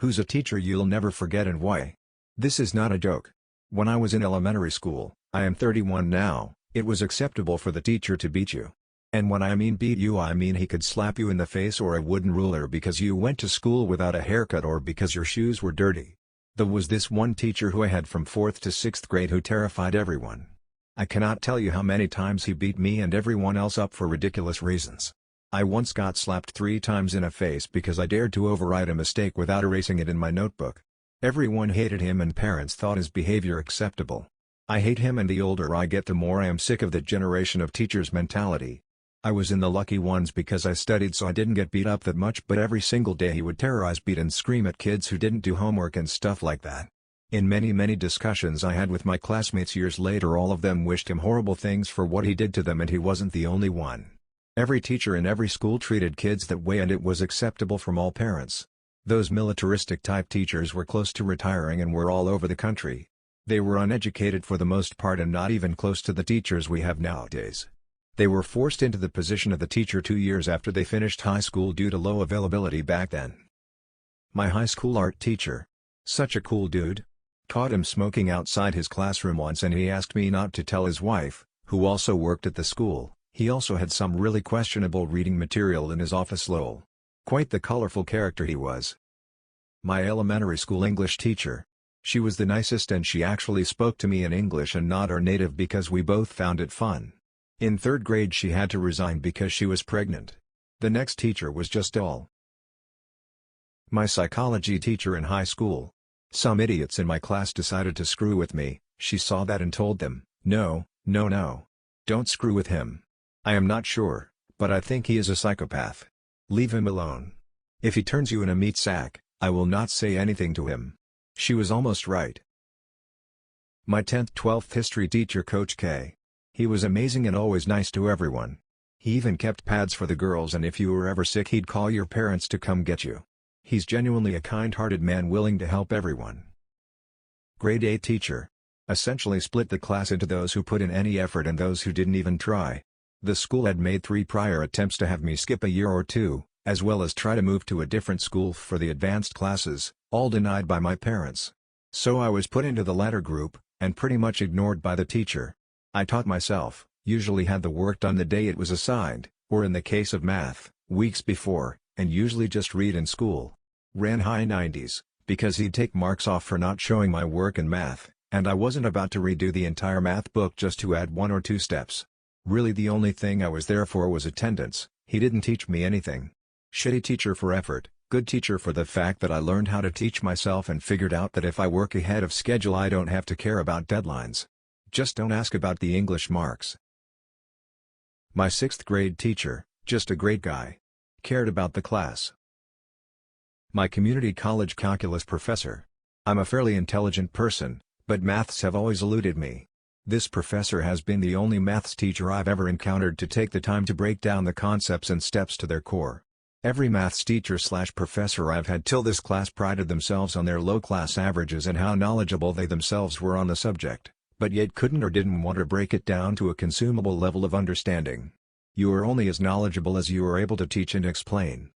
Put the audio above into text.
Who's a teacher you'll never forget and why? This is not a joke. When I was in elementary school, I am 31 now, it was acceptable for the teacher to beat you. And when I mean beat you, I mean he could slap you in the face or a wooden ruler because you went to school without a haircut or because your shoes were dirty. There was this one teacher who I had from 4th to 6th grade who terrified everyone. I cannot tell you how many times he beat me and everyone else up for ridiculous reasons. I once got slapped 3 times in the face because I dared to overwrite a mistake without erasing it in my notebook. Everyone hated him and parents thought his behavior acceptable. I hate him, and the older I get the more I am sick of that generation of teachers' mentality. I was in the lucky ones because I studied, so I didn't get beat up that much, but every single day he would terrorize, beat and scream at kids who didn't do homework and stuff like that. In many discussions I had with my classmates years later, all of them wished him horrible things for what he did to them, and he wasn't the only one. Every teacher in every school treated kids that way, and it was acceptable from all parents. Those militaristic type teachers were close to retiring and were all over the country. They were uneducated for the most part and not even close to the teachers we have nowadays. They were forced into the position of the teacher 2 years after they finished high school due to low availability back then. My high school art teacher. Such a cool dude. Caught him smoking outside his classroom once and he asked me not to tell his wife, who also worked at the school. He also had some really questionable reading material in his office. Lol. Quite the colorful character he was. My elementary school English teacher. She was the nicest and she actually spoke to me in English and not our native because we both found it fun. In 3rd grade she had to resign because she was pregnant. The next teacher was just dull. My psychology teacher in high school. Some idiots in my class decided to screw with me. She saw that and told them, no, don't screw with him. I am not sure, but I think he is a psychopath. Leave him alone. If he turns you in a meat sack, I will not say anything to him. She was almost right. My 10th-12th history teacher Coach K. He was amazing and always nice to everyone. He even kept pads for the girls, and if you were ever sick he'd call your parents to come get you. He's genuinely a kind-hearted man willing to help everyone. Grade 8 teacher. Essentially split the class into those who put in any effort and those who didn't even try. The school had made 3 prior attempts to have me skip a year or 2, as well as try to move to a different school for the advanced classes, all denied by my parents. So I was put into the latter group, and pretty much ignored by the teacher. I taught myself, usually had the work done the day it was assigned, or in the case of math, weeks before, and usually just read in school. Ran high 90s, because he'd take marks off for not showing my work in math, and I wasn't about to redo the entire math book just to add 1 or 2 steps. Really the only thing I was there for was attendance. He didn't teach me anything. Shitty teacher for effort, good teacher for the fact that I learned how to teach myself and figured out that if I work ahead of schedule I don't have to care about deadlines. Just don't ask about the English marks. My 6th grade teacher, just a great guy. Cared about the class. My community college calculus professor. I'm a fairly intelligent person, but maths have always eluded me. This professor has been the only maths teacher I've ever encountered to take the time to break down the concepts and steps to their core. Every maths teacher/professor I've had till this class prided themselves on their low class averages and how knowledgeable they themselves were on the subject, but yet couldn't or didn't want to break it down to a consumable level of understanding. You are only as knowledgeable as you are able to teach and explain.